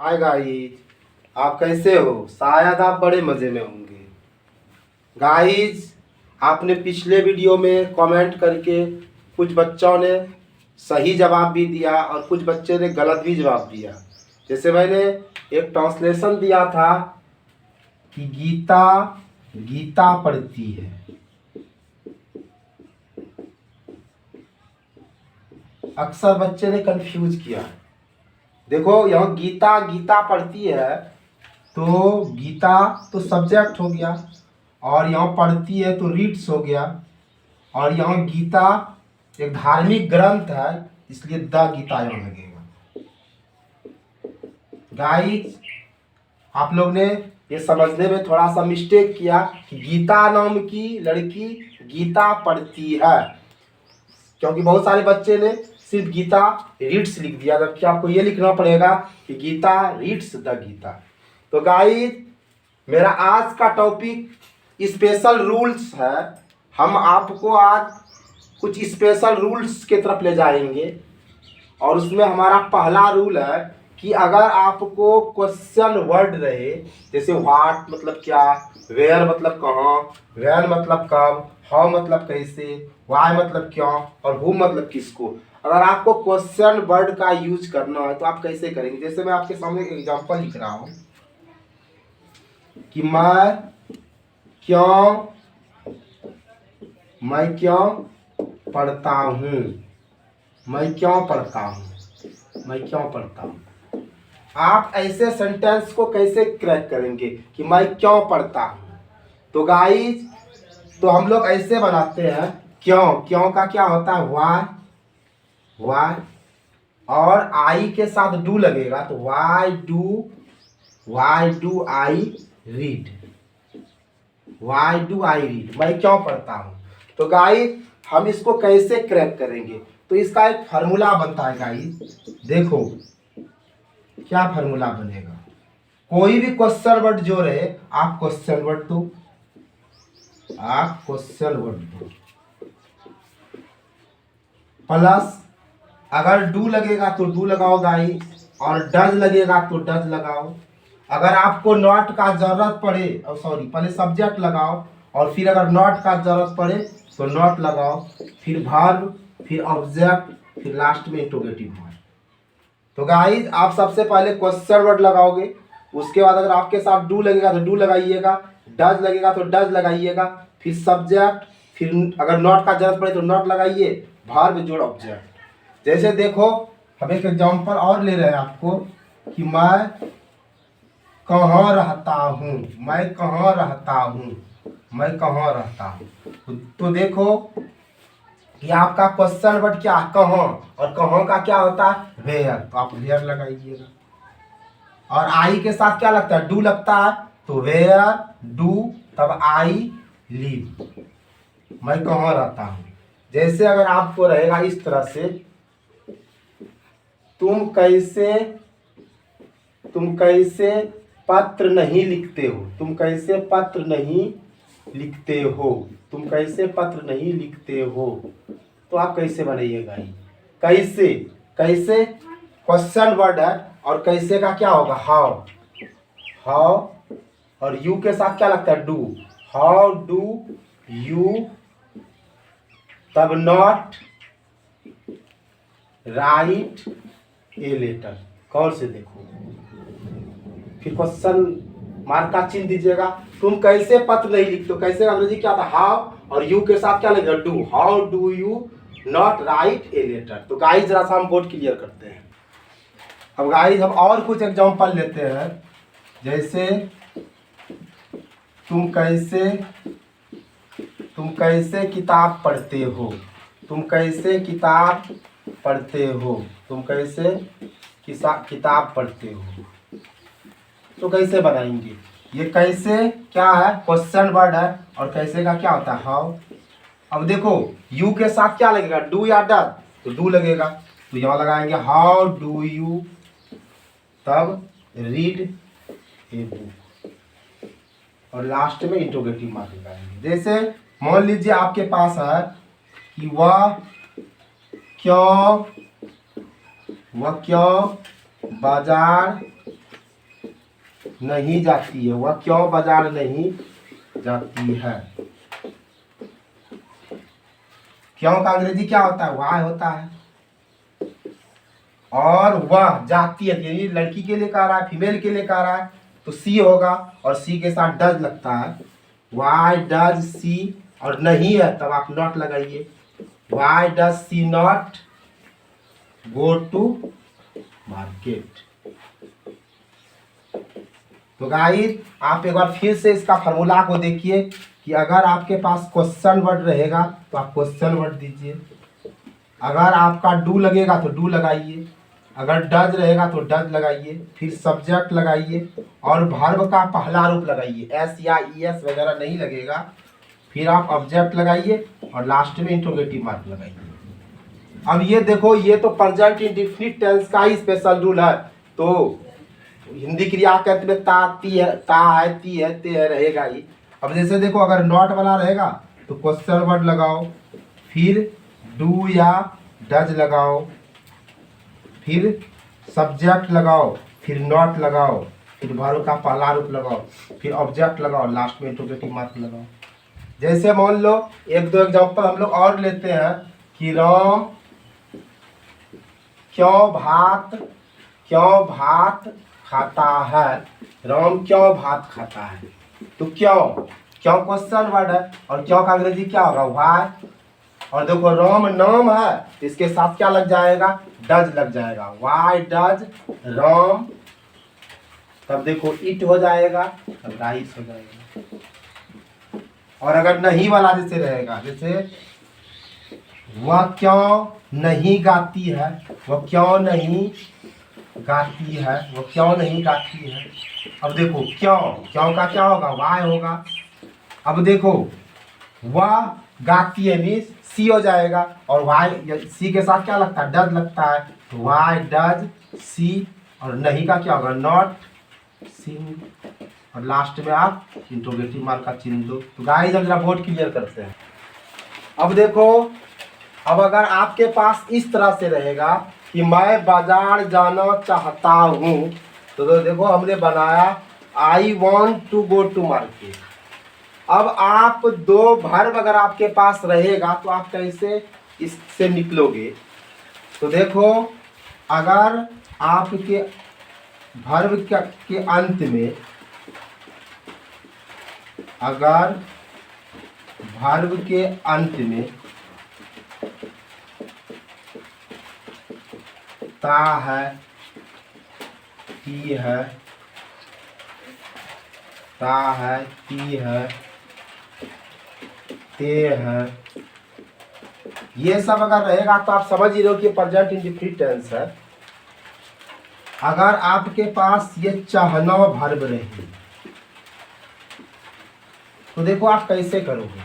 Hi guys, आप कैसे हो? शायद आप बड़े मज़े में होंगे। गाइज, आपने पिछले वीडियो में कमेंट करके कुछ बच्चों ने सही जवाब भी दिया और कुछ बच्चे ने गलत भी जवाब दिया। जैसे मैंने एक ट्रांसलेशन दिया था कि गीता गीता पढ़ती है। अक्सर बच्चे ने कंफ्यूज किया। देखो, यहाँ गीता गीता पढ़ती है तो गीता तो सब्जेक्ट हो गया, और यहाँ पढ़ती है तो रीड्स हो गया, और यहाँ गीता एक धार्मिक ग्रंथ है, इसलिए द गीता यहाँ लगेगा। गाइस, आप लोग ने ये समझने में थोड़ा सा मिस्टेक किया कि गीता नाम की लड़की गीता पढ़ती है, क्योंकि बहुत सारे बच्चे ने सिर्फ गीता रीड्स लिख दिया, जबकि आपको ये लिखना पड़ेगा कि गीता रीड्स द गीता। तो गाइस, मेरा आज का टॉपिक स्पेशल रूल्स है। हम आपको आज कुछ स्पेशल रूल्स की तरफ ले जाएंगे, और उसमें हमारा पहला रूल है कि अगर आपको क्वेश्चन वर्ड रहे, जैसे व्हाट मतलब क्या, वेयर मतलब कहाँ, व्हेन मतलब कब, हाउ मतलब कैसे, व्हाई मतलब क्यों, और हु मतलब किसको, अगर आपको क्वेश्चन वर्ड का यूज करना है तो आप कैसे करेंगे। जैसे मैं आपके सामने एक एग्जांपल लिख रहा हूँ कि मैं क्यों पढ़ता हूँ, मैं क्यों पढ़ता हूँ, मैं क्यों पढ़ता हूँ। आप ऐसे सेंटेंस को कैसे क्रैक करेंगे कि मैं क्यों पढ़ता हूँ। तो गाइस, तो हम लोग ऐसे बनाते हैं, क्यों क्यों का क्या होता है, वाई वाई, और आई के साथ डू लगेगा तो why do I read, why do I read, मैं क्यों पढ़ता हूँ। तो गाइस, हम इसको कैसे क्रैक करेंगे, तो इसका एक फार्मूला बनता है गाइस। देखो क्या फार्मूला बनेगा। कोई भी क्वेश्चन वर्ड जो रहे, आप क्वेश्चन वर्ड दो, आप क्वेश्चन वर्ड दो, प्लस अगर डू लगेगा तो डू लगाओ गाइस, और डज लगेगा तो डज लगाओ। अगर आपको नॉट का जरूरत पड़े, सॉरी, पहले सब्जेक्ट लगाओ, और फिर अगर नॉट का जरूरत पड़े तो नॉट लगाओ, फिर वर्ब, फिर ऑब्जेक्ट, फिर लास्ट में इंट्रोगेटिव वर्ड। तो गाइस, आप सबसे पहले क्वेश्चन वर्ड लगाओगे, उसके बाद अगर आपके साथ डू लगेगा तो डू लगाइएगा, डज लगेगा तो डज लगाइएगा, फिर सब्जेक्ट, फिर अगर नॉट का जरूरत पड़े तो नॉट लगाइए, वर्ब जोड़ ऑब्जेक्ट। जैसे देखो, हम एक एग्जांपल और ले रहे हैं आपको कि मैं कहाँ रहता हूँ, मैं कहाँ रहता हूँ, मैं कहाँ रहता हूँ। तो देखो कि आपका क्वेश्चन वर्ड क्या, कहाँ, और कहाँ का क्या होता है, वेयर, तो आप वेयर लगाइएगा। और आई के साथ क्या लगता है, डू लगता है, तो वेयर डू, तब आई लिव, मैं कहाँ रहता हूँ। जैसे अगर आपको रहेगा इस तरह से, तुम कैसे पत्र नहीं लिखते हो, तुम कैसे पत्र नहीं लिखते हो, तुम कैसे पत्र नहीं लिखते हो। तो आप कैसे बनाइएगा, कैसे, कैसे क्वेश्चन वर्ड है, और कैसे का क्या होगा, हाउ, हाउ, और यू के साथ क्या लगता है, डू, हाउ डू यू, तब नॉट राइट ए लेटर, गौर से देखो, फिर क्वेश्चन मार्क का चिन्ह दीजिएगा। तुम कैसे पत्र नहीं लिखते हो, कैसे का अंग्रेजी क्या था, हाउ, और यू के साथ क्या लगेगा, do, how do you not write a letter. तो गाइस, जरा सा हम बोर्ड क्लियर करते हैं। अब गाइस, हम और कुछ एग्जांपल लेते हैं। जैसे तुम कैसे किताब पढ़ते हो, तुम कैसे किताब पढ़ते हो, तुम कैसे किताब पढ़ते हो। तो कैसे बनाएंगे, ये कैसे क्या है, क्वेश्चन वर्ड है, और कैसे का क्या होता है, हाउ। अब देखो, यू के साथ क्या लगेगा, डू या डज, तो डू लगेगा, तो यहाँ लगाएंगे हाउ डू यू, तब रीड ए बुक, और लास्ट में इंट्रोगेटिव मार्क लगाएंगे। जैसे मान लीजिए आपके पास है कि वह क्यों बाजार नहीं जाती है, वह क्यों बाजार नहीं जाती है। क्यों का अंग्रेजी क्या होता है, वाई होता है। और वह जाती है, यानी लड़की के लिए कह रहा है, फीमेल के लिए कह रहा है, तो सी होगा और सी के साथ डज लगता है। वाई डज सी, और नहीं है तब आप नॉट लगाइए। Why does she not go to market. तो गाइस आप एक बार फिर से इसका फॉर्मूला को देखिए कि अगर आपके पास क्वेश्चन वर्ड रहेगा तो आप क्वेश्चन वर्ड दीजिए, अगर आपका डू लगेगा तो डू लगाइए, अगर डज रहेगा तो डज लगाइए, फिर सब्जेक्ट लगाइए और वर्ब का पहला रूप लगाइए, एस या ई एस वगैरह नहीं लगेगा, फिर आप ऑब्जेक्ट लगाइए और लास्ट में इंट्रोगेटिव मार्क लगाइए। अब ये देखो, ये तो प्रेजेंट इंडेफिनिट टेंस का ही स्पेशल रूल है। तो हिंदी क्रिया के अंत में ता, ती है, ता है, ती है, ते है रहेगा ही। अब जैसे देखो, अगर नॉट वाला रहेगा तो क्वेश्चन वर्ड लगाओ, फिर डू या डज लगाओ, फिर सब्जेक्ट लगाओ, फिर नॉट लगाओ, फिर वर्ब का पहला रूप लगाओ, फिर ऑब्जेक्ट लगाओ, लास्ट में इंट्रोगेटिव मार्क लगाओ। जैसे मान लो एक दो एग्जांपल हम लोग और लेते हैं कि राम क्यों भात खाता है। राम क्यों भात खाता है, तो क्यों क्वेश्चन वर्ड है और क्यों का अंग्रेजी क्या होगा, व्हाई। और देखो राम नाम है, इसके साथ क्या लग जाएगा, डज लग जाएगा, व्हाई डज राम। तब देखो इट हो जाएगा, तब राइस हो जाएगा। और अगर नहीं वाला जैसे रहेगा, जैसे वह क्यों नहीं गाती है, वह क्यों नहीं गाती है, वह क्यों नहीं गाती है। अब देखो क्यों का क्या होगा, वाई होगा। अब देखो वह गाती है मीन्स सी हो जाएगा, और वाई सी के साथ क्या लगता है, डज लगता है, तो वाई डज सी। और नहीं का क्या होगा, नॉट सिंग। और लास्ट में आप इंट्रोगेटिव मार्क का चिन्ह दो। तो गाइस हम जरा बोर्ड क्लियर करते हैं। अब देखो, अब अगर आपके पास इस तरह से रहेगा कि मैं बाजार जाना चाहता हूँ, तो देखो हमने बनाया I want to go to market. अब आप दो वर्ब अगर आपके पास रहेगा तो आप कैसे इससे निकलोगे, तो देखो अगर आपके वर्ब के अंत में, अगर वर्ब के अंत में ता है, ती है, ता है, ती है, ते है, ये सब अगर रहेगा तो आप समझ ही रहो कि प्रेजेंट इंडेफिनिट टेंस है। अगर आपके पास ये चाहना वर्ब रहे तो देखो आप कैसे करोगे।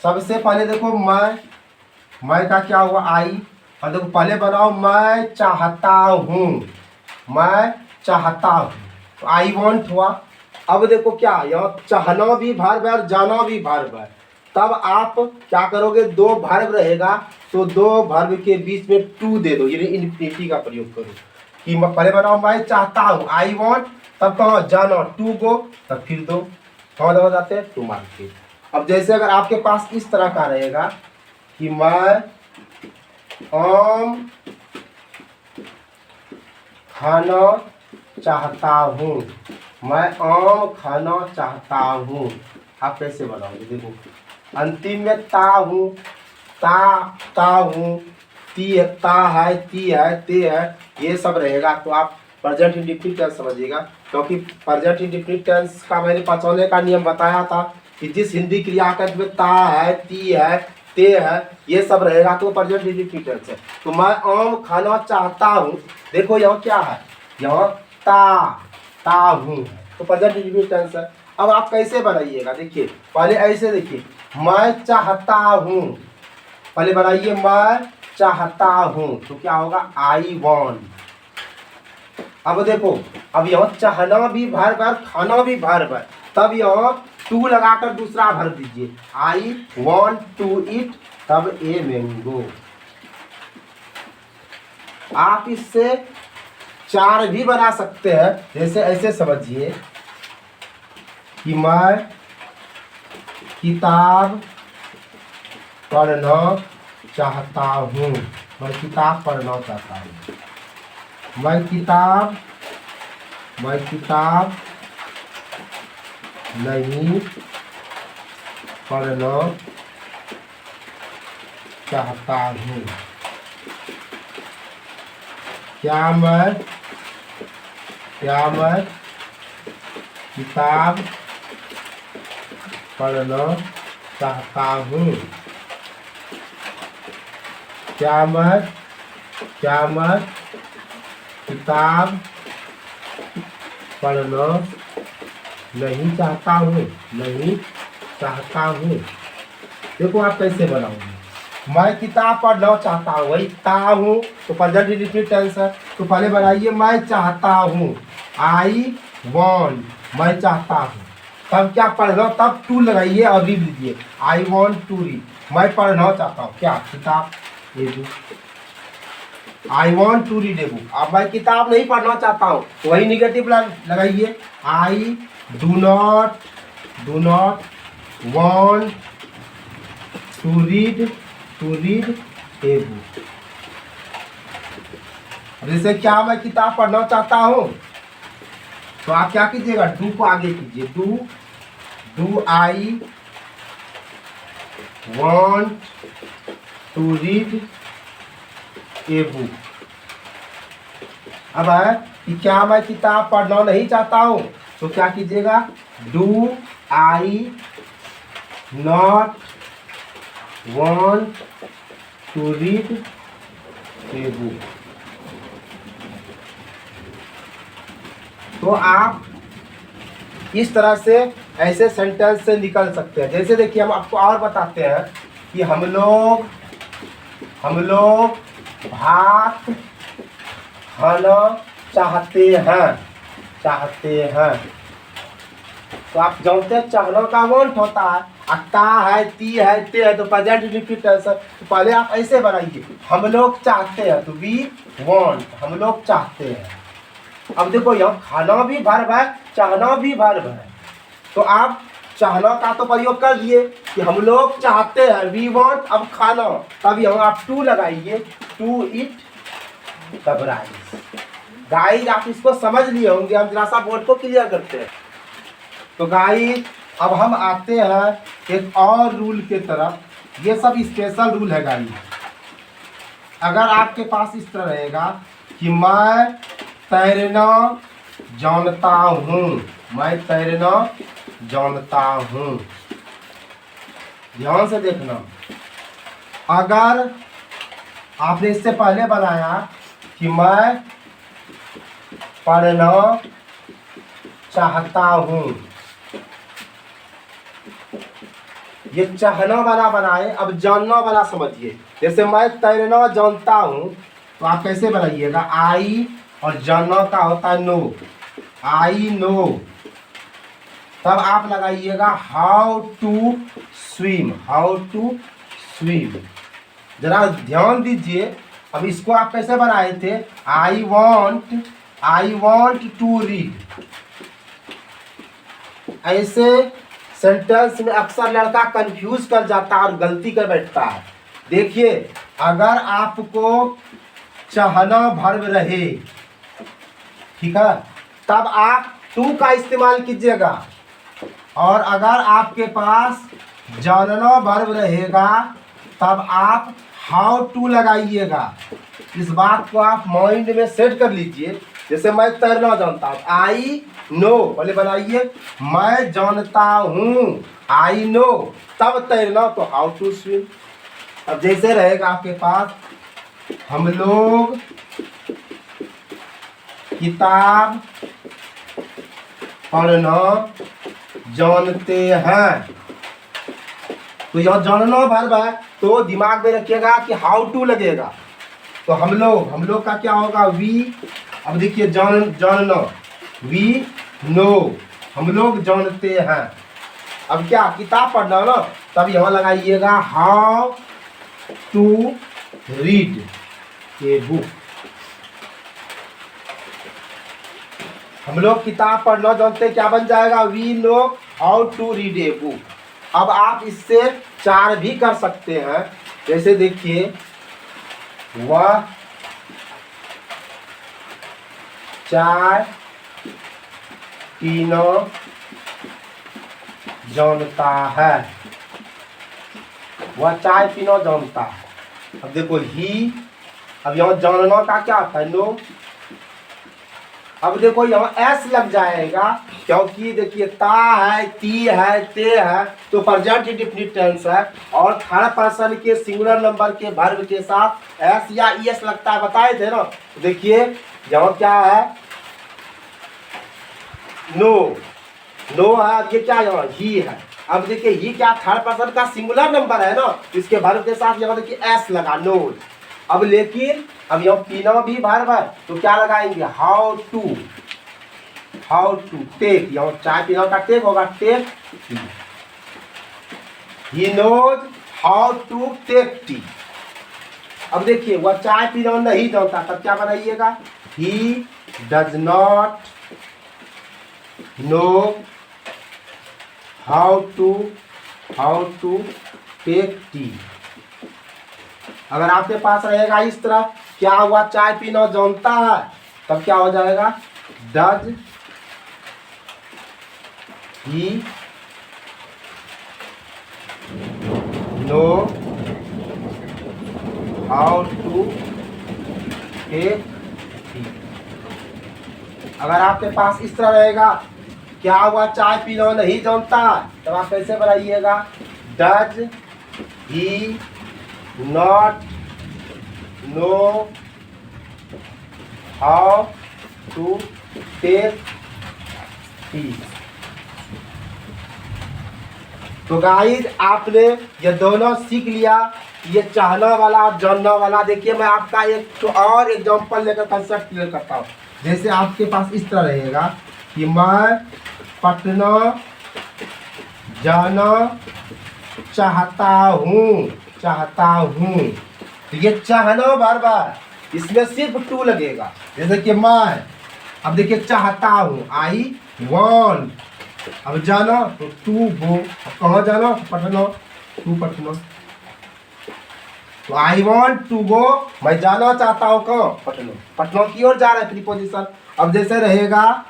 सबसे पहले देखो मैं का क्या हुआ, आई। और देखो पहले बनाओ मैं चाहता हूँ, मैं चाहता हूँ, तो आई वॉन्ट हुआ। अब देखो क्या, यहाँ चाहना भी वर्ब है और जाना भी वर्ब है। तब आप क्या करोगे, दो वर्ब रहेगा तो दो वर्ब के बीच में टू दे दो, यानी इन्फिनिटी का प्रयोग करो कि पहले बनाओ मैं चाहता हूँ, आई वॉन्ट, तब कहो जाना टू गो, तब फिर दो कहाँ दबा जाते हैं, टू मार्केट। अब जैसे अगर आपके पास इस तरह का रहेगा कि मैं आम खाना चाहता हूँ, मैं आम खाना चाहता हूँ, आप कैसे बनाओगे। देखो अंतिम में ता हूँ, ता हूँ, ता है, ती है, ते है, ये सब रहेगा। तो आप प्रेजेंट इंडेफिनिट टेंस समझिएगा, क्योंकि प्रेजेंट इंडेफिनिट टेंस का मैंने पहचानने का नियम बताया था कि जिस हिंदी क्रिया के में ता है, ती है, ते है, ये सब रहेगा तो प्रेजेंट इंडेफिनिट टेंस है। तो मैं आम खाना चाहता हूँ, देखो यहाँ क्या है, यहाँ ता हूँ, तो प्रेजेंट इंडेफिनिट टेंस है। अब आप कैसे बनाइएगा, देखिए पहले ऐसे देखिए, मैं चाहता हूँ, पहले बनाइए मैं चाहता हूँ, तो क्या होगा, आई वॉन्ट। अब देखो, अब यहाँ चाहना भी वर्ब है, खाना भी वर्ब है, तब यहाँ टू लगाकर दूसरा वर्ब दीजिए, आई वॉन्ट टू ईट, तब ए मैंगो। आप इससे 4 भी बना सकते हैं। जैसे ऐसे समझिए कि मैं किताब पढ़ना चाहता हूँ। मैं किताब पढ़ना चाहता हूँ। मैं किताब नहीं पढ़ना चाहता हूँ। क्या मैं किताब पढ़ना चाहता हूँ। क्या मैं किताब पढ़ना नहीं चाहता हूँ। देखो आप कैसे बनाओगे। मैं किताब पढ़ना चाहता हूँ, वही ता हूँ तो प्रेजेंट इंडेफिनिट टेंस है। तो पहले बनाइए मैं चाहता हूँ, आई वॉन्ट, मैं चाहता हूँ। तब क्या पढ़ना, तब टू लगाइए और रीड लीजिए। आई वॉन्ट टू रीड, मैं पढ़ना चाहता हूँ क्या, किताब, ये book. I want to read a book. अब मैं किताब नहीं पढ़ना चाहता हूँ, वही निगेटिव लगाइए। I do not want to read a book. जैसे क्या मैं किताब पढ़ना चाहता हूँ, तो आप क्या कीजिएगा, डू को आगे कीजिए। Do I want to read a book. अब है कि क्या मैं किताब पढ़ना नहीं चाहता हूँ, तो क्या कीजिएगा, do I not want to read a book. तो आप इस तरह से ऐसे सेंटेंस से निकल सकते हैं। जैसे देखिए हम आपको और बताते हैं कि हम लोग भात खाना चाहते हैं। तो आप जानते हैं चाहना का वांट होता है, अता है, ती है, ते है, तो प्रेजेंट इंडेफिनिट टेंस है। तो पहले आप ऐसे बनाइए, हम लोग चाहते हैं, तो वी वांट, हम लोग चाहते हैं। अब देखो यहाँ खाना भी वर्ब है, चाहना भी वर्ब है। तो आप चाहना का तो प्रयोग कर दिए कि हम लोग चाहते हैं, वी वांट। अब खाना, तब यहाँ आप टू लगाइए, to eat the rice. Guys आप इसको समझ लिए होंगे, हम जरा सा बोर्ड को क्लियर करते हैं। तो गाइस अब हम आते हैं एक और रूल के तरफ। ये सब स्पेशल रूल है गाइस। अगर आपके पास इस तरह रहेगा कि मैं तैरना जानता हूँ, मैं तैरना जानता हूँ, ध्यान से देखना। अगर आपने इससे पहले बनाया कि मैं पढ़ना चाहता हूँ, ये चाहना वाला बनाए। अब जानना वाला समझिए। जैसे मैं तैरना जानता हूँ, तो आप कैसे बनाइएगा, आई और जानना का होता है नो, आई नो। तब आप लगाइएगा हाउ टू स्विम, जरा ध्यान दीजिए। अब इसको आप कैसे बनाए थे, आई वॉन्ट टू रीड। ऐसे सेंटेंस में अक्सर लड़का कंफ्यूज कर जाता है और गलती कर बैठता है। देखिए अगर आपको चाहना वर्ब रहे, ठीक है, तब आप टू का इस्तेमाल कीजिएगा। और अगर आपके पास जानना वर्ब रहेगा, तब आप हाउ टू लगाइएगा। इस बात को आप माइंड में सेट कर लीजिए। जैसे मैं तैरना जानता हूँ, आई नो, पहले बनाइए मैं जानता हूँ, आई नो, तब तैरना तो हाउ टू स्विम। अब जैसे रहेगा आपके पास, हम लोग किताब पढ़ना जानते हैं, तो यह जानना वर्ब है, तो दिमाग में रखिएगा कि हाउ टू लगेगा। तो हम लोग का क्या होगा, वी। अब देखिए जानना, वी नो, हम लोग जानते हैं। अब क्या किताब पढ़ना ना, तब यहाँ लगाइएगा how to read a book. हम लोग किताब पढ़ना जानते क्या बन जाएगा, we know how to read a book. अब आप इससे 4 भी कर सकते हैं। जैसे देखिए, वह 4 तीनों जानता है, वह चाय पीना जानता है। अब देखो ही, अब यहाँ जानना का क्या है, नो। अब देखो यहाँ एस लग जाएगा, क्योंकि देखिए ता है, ती है, ते है, तो प्रेजेंट इंडेफिनिट टेंस है। और थर्ड पर्सन के सिंगुलर नंबर के वर्ब के साथ एस या ईएस लगता है, बताए थे ना। देखिए यहाँ क्या है, नो, नो है। अब ये क्या यहाँ ही है। अब देखिए ही क्या, थर्ड पर्सन का सिंगुलर नंबर है ना, इसके वर्ब के साथ यहाँ देखिए एस लगा, नो। अब लेकिन अब यहाँ पीना भी वर्ब है, तो क्या लगाएंगे, how to, how to take. यहाँ चाय पीना का टेक होगा, take tea. He knows how to take tea. अब देखिए वह चाय पीना नहीं जानता, तब क्या बनाइएगा, he does not know how to take tea. अगर आपके पास रहेगा इस तरह, क्या हुआ, चाय पीना जानता है, तब क्या हो जाएगा, does he know how to take tea. अगर आपके पास इस तरह रहेगा, क्या हुआ, चाय पीना नहीं जानता, तब आप कैसे बनाइएगा, does he not know how to take tea. तो गाइस आपने ये दोनों सीख लिया, ये चाहना वाला और जानना वाला। देखिए मैं आपका एक तो और एग्जांपल लेकर कंसेप्ट क्लियर करता हूँ। जैसे आपके पास इस तरह रहेगा कि मैं पटना जाना चाहता हूँ, तो ये चाहना बार बार, इसमें सिर्फ टू लगेगा। जैसे कि मैं, अब देखिए चाहता हूँ, आई वॉन्ट। अब जाना तो टू गो, अब कहाँ जाना, पटना, टू पटना। तो आई वॉन्ट टू गो, मैं जाना चाहता हूँ कहाँ, पटना, पटना की ओर जा रहा है प्रीपोजिशन। अब जैसे रहेगा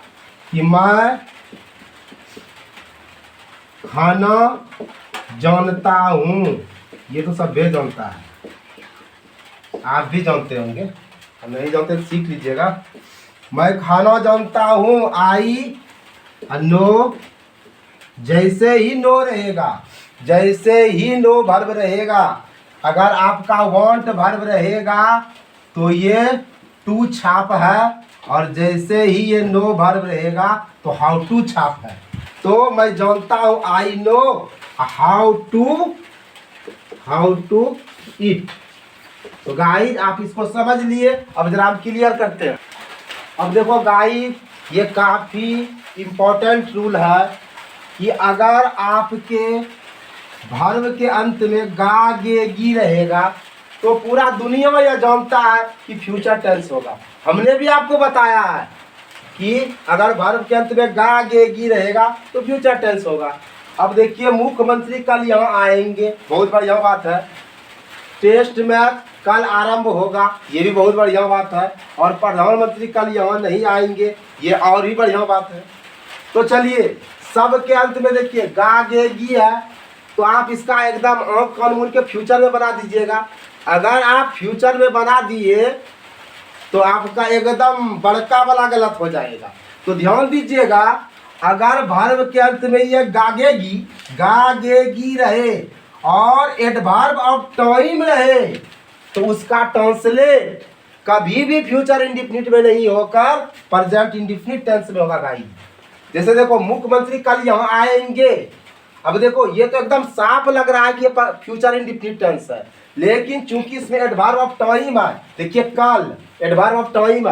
कि मैं खाना जानता हूँ, ये तो सब भी जानता है, आप भी जानते होंगे, हम नहीं जानते तो सीख लीजिएगा। मैं खाना जानता हूँ, आई नो। जैसे ही नो रहेगा, जैसे ही नो वर्ब रहेगा, अगर आपका वांट वर्ब रहेगा तो ये टू छाप है, और जैसे ही ये नो वर्ब रहेगा तो हाउ टू छाप है। तो मैं जानता हूँ, I know how to eat. तो गाइस आप इसको समझ लिए, अब जरा हम क्लियर करते हैं। अब देखो गाइस, ये काफ़ी इम्पोर्टेंट रूल है कि अगर आपके वर्ब के अंत में गा गे गी रहेगा तो पूरा दुनिया यह जानता है कि फ्यूचर टेंस होगा। हमने भी आपको बताया है कि अगर वर्ब के अंत में गा गे गी रहेगा तो फ्यूचर टेंस होगा। अब देखिए मुख्यमंत्री कल यहाँ आएंगे, बहुत बढ़िया बात है। टेस्ट मैच कल आरंभ होगा, ये भी बहुत बढ़िया बात है। और प्रधानमंत्री कल यहाँ नहीं आएंगे, ये और भी बढ़िया बात है। तो चलिए सब के अंत में देखिए गा गे गी है, तो आप इसका एकदम आँख कान मूंद के फ्यूचर में बना दीजिएगा। अगर आप फ्यूचर में बना दिए तो आपका एकदम बड़का वाला गलत हो जाएगा। तो ध्यान दीजिएगा, अगर वर्ब के अंत में ये गागेगी रहे और एडवर्ब ऑफ टाइम रहे तो उसका ट्रांसलेट कभी भी फ्यूचर इंडेफिनिट में नहीं होकर प्रेजेंट इंडेफिनिट टेंस में होगा गाइस। जैसे देखो मुख्यमंत्री कल यहाँ आएंगे, अब देखो ये तो एकदम साफ लग रहा है कि ये फ्यूचर इंडेफिनिट टेंस है, लेकिन चूंकि इसमें एडवर्ब ऑफ टाइम है, देखिए कल एडवर्ब ऑफ टाइम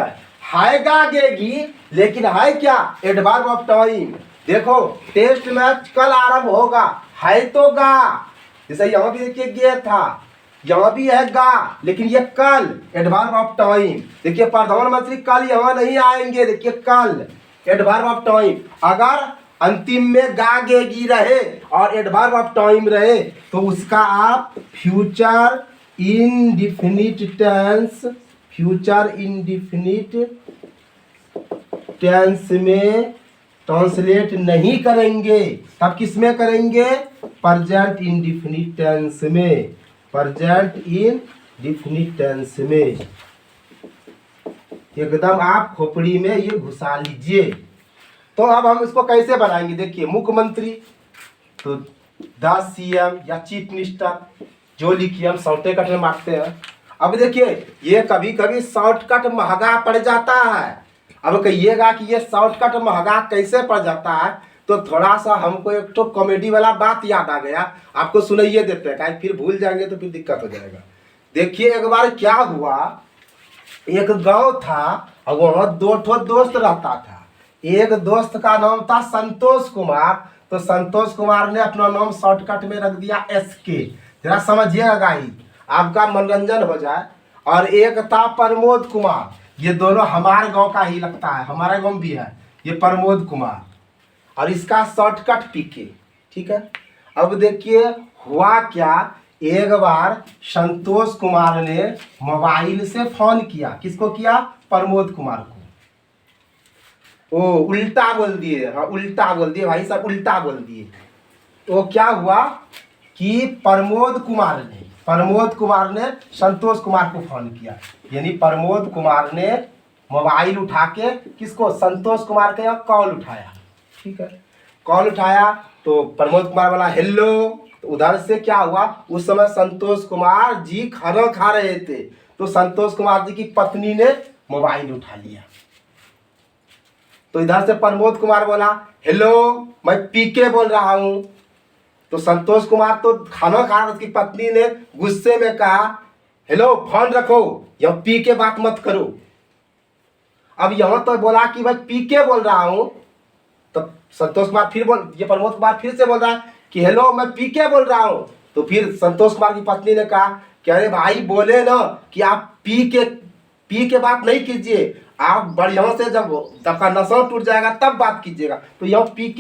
है गागेगी, लेकिन है क्या, एडवर्ब ऑफ टाइम। देखो टेस्ट मैच कल आरंभ होगा, है तो गा, जैसे यहाँ भी देखिए गे था, यहाँ भी है गा, लेकिन ये कल एडवर्ब ऑफ टाइम। देखिए प्रधानमंत्री कल यहाँ नहीं आएंगे, देखिए कल एडवर्ब ऑफ टाइम। अगर अंतिम में गा गे गी रहे और एडवर्ब ऑफ टाइम रहे तो उसका आप future indefinite tense, future indefinite tense में ट्रांसलेट नहीं करेंगे। तब किस में करेंगे? प्रेजेंट इनडिफिनिट टेंस में, प्रेजेंट इनडिफिनिट टेंस में। एकदम आप खोपड़ी में ये घुसा लीजिए। तो अब हम इसको कैसे बनाएंगे? देखिए, मुख्यमंत्री तो द सीएम या चीफ मिनिस्टर जो लिखिए हम शॉर्टकट में मारते हैं। अब देखिए, ये कभी कभी शॉर्टकट महंगा पड़ जाता है। अब कहिएगा कि ये शॉर्टकट महंगा कैसे पड़ जाता है, तो थोड़ा सा हमको एक तो कॉमेडी वाला बात याद आ गया, आपको सुनाइए देते हैं, कहीं फिर भूल जाएंगे तो फिर दिक्कत हो जाएगा। देखिए, एक बार क्या हुआ, एक गांव था और वहाँ दो ठो दोस्त रहता था। एक दोस्त का नाम था संतोष कुमार, तो संतोष कुमार ने अपना नाम शॉर्टकट में रख दिया SK। जरा समझिएगा गाइस, आपका मनोरंजन हो जाए। और एक था प्रमोद कुमार, ये दोनों हमारे गांव का ही लगता है, हमारा गांव भी है ये प्रमोद कुमार, और इसका शॉर्टकट PK। ठीक है, अब देखिए हुआ क्या, एक बार संतोष कुमार ने मोबाइल से फोन किया। किसको किया? प्रमोद कुमार को। ओ उल्टा बोल दिए, हाँ उल्टा बोल दिए भाई साहब, उल्टा बोल दिए। तो क्या हुआ कि प्रमोद कुमार ने संतोष कुमार को फोन किया, यानी प्रमोद कुमार ने मोबाइल उठा के किसको? संतोष कुमार के यहाँ कॉल उठाया। ठीक है, कॉल उठाया तो प्रमोद कुमार बोला हेलो। तो उधर से क्या हुआ, उस समय संतोष कुमार जी खाना खा रहे थे, तो संतोष कुमार जी की पत्नी ने मोबाइल उठा लिया। तो इधर से प्रमोद कुमार बोला हेलो, मैं PK बोल रहा हूं। तो संतोष कुमार तो खाना खा रहा, उसकी पत्नी ने गुस्से में कहा हेलो फोन रखो, यह PK बात मत करो। अब यहां तो बोला कि मैं PK बोल रहा हूं, तो संतोष कुमार ये प्रमोद कुमार फिर से बोल रहा है कि हेलो मैं PK बोल रहा हूं। तो फिर संतोष कुमार की पत्नी ने कहा कि अरे भाई बोले ना कि आप PK बात नहीं कीजिए, आप बढ़िया से जब आपका नशा टूट जाएगा तब बात कीजिएगा। तो यह PK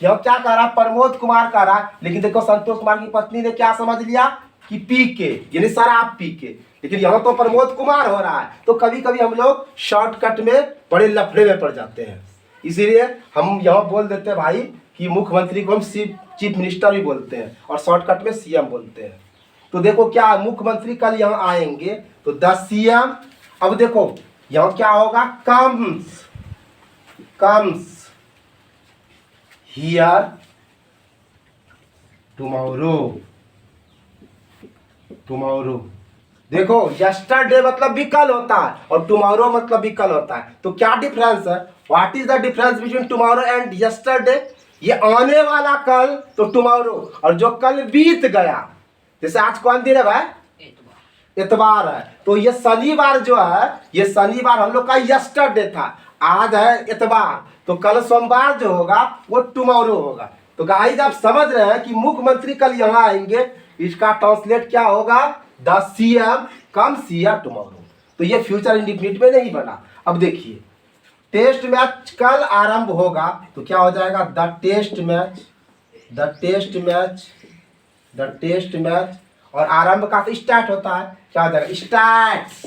यह क्या कह रहा, प्रमोद कुमार कह रहा, लेकिन देखो संतोष कुमार की पत्नी ने क्या समझ लिया कि PK यानी शराब PK, लेकिन यहाँ तो प्रमोद कुमार हो रहा है। तो कभी कभी हम लोग शॉर्टकट में बड़े लफड़े में पड़ जाते हैं, इसीलिए हम यहाँ बोल देते हैं भाई कि मुख्यमंत्री को हम चीफ मिनिस्टर भी बोलते हैं और शॉर्टकट में CM बोलते हैं। तो देखो क्या मुख्यमंत्री कल यहाँ आएंगे, तो द CM। अब देखो यहाँ क्या होगा, कम्स हियर टुमारो। देखो यस्टरडे मतलब भी कल होता है और टुमारो मतलब भी कल होता है। तो क्या डिफरेंस है? What is the difference between tomorrow and yesterday? ये आने वाला कल तो टुमारो, और जो कल बीत गया, जैसे आज कौन दिन है भाई? इतवार है, तो ये शनिवार जो है, ये शनिवार हम लोग का यस्टरडे था, आज है इतवार, तो कल सोमवार जो होगा वो टुमारो होगा। तो गाइस आप समझ रहे हैं कि मुख्यमंत्री कल यहाँ आएंगे, इसका ट्रांसलेट क्या होगा, the CM comes here tomorrow. तो ये फ्यूचर इंडिफिनिट में नहीं बना। अब देखिए टेस्ट मैच कल आरंभ होगा, तो क्या हो जाएगा, द टेस्ट मैच, और आरंभ का तो स्टार्ट होता है, क्या हो जाएगा, स्टार्ट्स।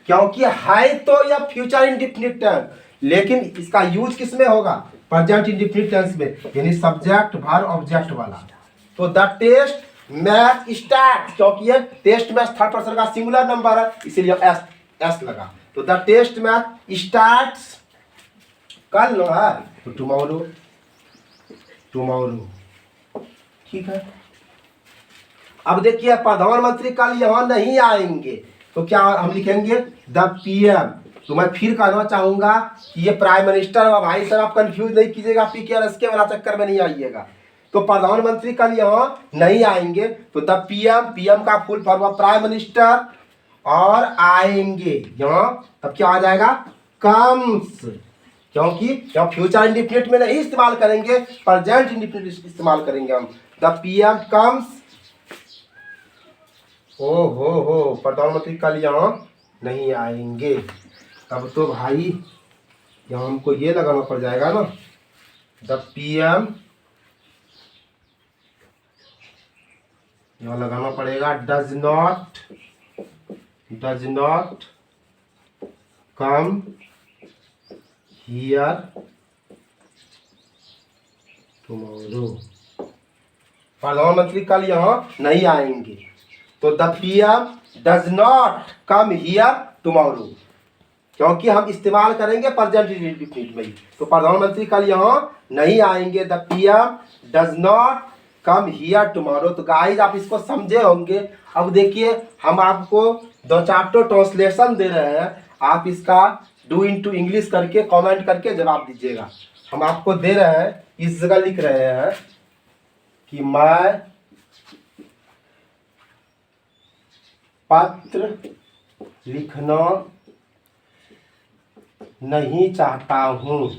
क्योंकि है तो यह फ्यूचर इंडिफिनिट टेंस, लेकिन इसका यूज किस में होगा, प्रेजेंट इंडिफिनिट टेंस में, यानी सब्जेक्ट वर्ब ऑब्जेक्ट वाला। तो द टेस्ट मैच स्टार्ट, क्योंकि ये टेस्ट मैच थर्ड पर्सन का सिंगुलर नंबर है, इसीलिए एस लगा। तो द टेस्ट मैच स्टार्ट्स कल नो है, तो टुमारो। ठीक है, अब देखिए प्रधानमंत्री कल यहाँ नहीं आएंगे, तो क्या हम लिखेंगे, द PM। तो मैं फिर कहना चाहूंगा कि ये प्राइम मिनिस्टर और भाई साहब आप कंफ्यूज नहीं कीजिएगा, PK और SK वाला चक्कर में नहीं आइएगा। तो प्रधानमंत्री कल यहाँ नहीं आएंगे, तो द PM का फुल फॉर्म प्राइम मिनिस्टर, और आएंगे यहाँ, तब क्या आ जाएगा, कम्स, क्योंकि यहाँ फ्यूचर इंडिफिनिट में नहीं इस्तेमाल करेंगे, प्रेजेंट इंडिफिनिट इस्तेमाल करेंगे हम। The PM comes. हो प्रधानमंत्री कल यहाँ नहीं आएंगे, तब तो भाई यहाँ हमको ये लगाना पड़ जाएगा ना, द PM, यहाँ लगाना पड़ेगा does not come here tomorrow. प्रधानमंत्री कल यहाँ नहीं आएंगे, तो the PM does not come here tomorrow, क्योंकि हम इस्तेमाल करेंगे प्रेजेंट इंडेफिनिट में ही। तो प्रधानमंत्री कल यहाँ नहीं आएंगे, the PM does not come here tomorrow. तो गाइस आप इसको समझे होंगे। अब देखिए हम आपको 2-4 ट्रांसलेशन दे रहे हैं, आप इसका डू इनटू इंग्लिश करके कमेंट करके जवाब दीजिएगा। हम आपको दे रहे हैं, इस जगह लिख रहे हैं कि मैं पत्र लिखना नहीं चाहता हूँ।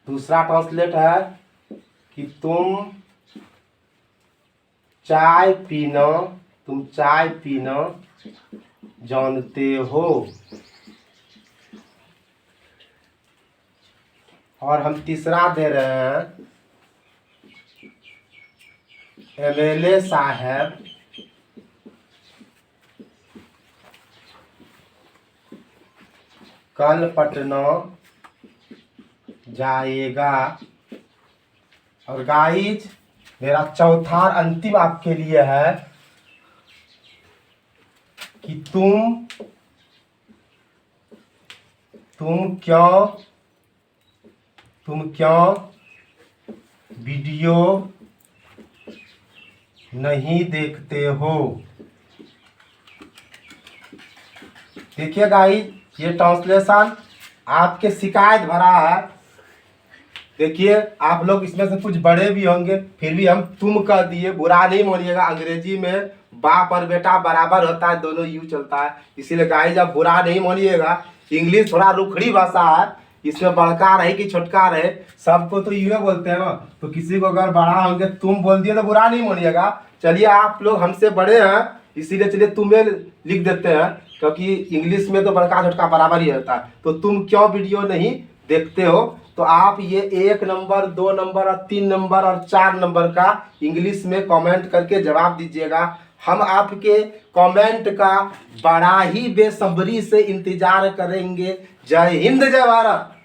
दूसरा ट्रांसलेट है कि तुम चाय पीना जानते हो। और हम तीसरा दे रहे हैं, MLA साहब कल पटना जाएगा। और गाइज मेरा चौथा और अंतिम आपके लिए है कि तुम क्यों वीडियो नहीं देखते हो। देखिए गाइज ये ट्रांसलेशन आपके शिकायत भरा है। देखिए आप लोग इसमें से कुछ बड़े भी होंगे, फिर भी हम तुम कह दिए, बुरा नहीं मानिएगा। अंग्रेजी में बाप और बेटा बराबर होता है, दोनों यूज चलता है, इसीलिए गाइस आप बुरा नहीं मानिएगा। इंग्लिश थोड़ा रुखड़ी भाषा है, इसमें बड़का रहे कि छोटका रहे सबको तो यूँ बोलते हैं ना। तो किसी को अगर बड़ा होंगे तुम बोल दिए तो बुरा नहीं मानिएगा। चलिए आप लोग हमसे बड़े हैं इसीलिए चलिए तुम्हें लिख देते हैं, क्योंकि इंग्लिश में तो बड़का छोटका बराबर ही होता है। तो तुम क्यों वीडियो नहीं देखते हो, तो आप ये 1 नंबर 2 नंबर और 3 नंबर और 4 नंबर का इंग्लिश में कमेंट करके जवाब दीजिएगा। हम आपके कमेंट का बड़ा ही बेसब्री से इंतजार करेंगे। जय हिंद, जय भारत।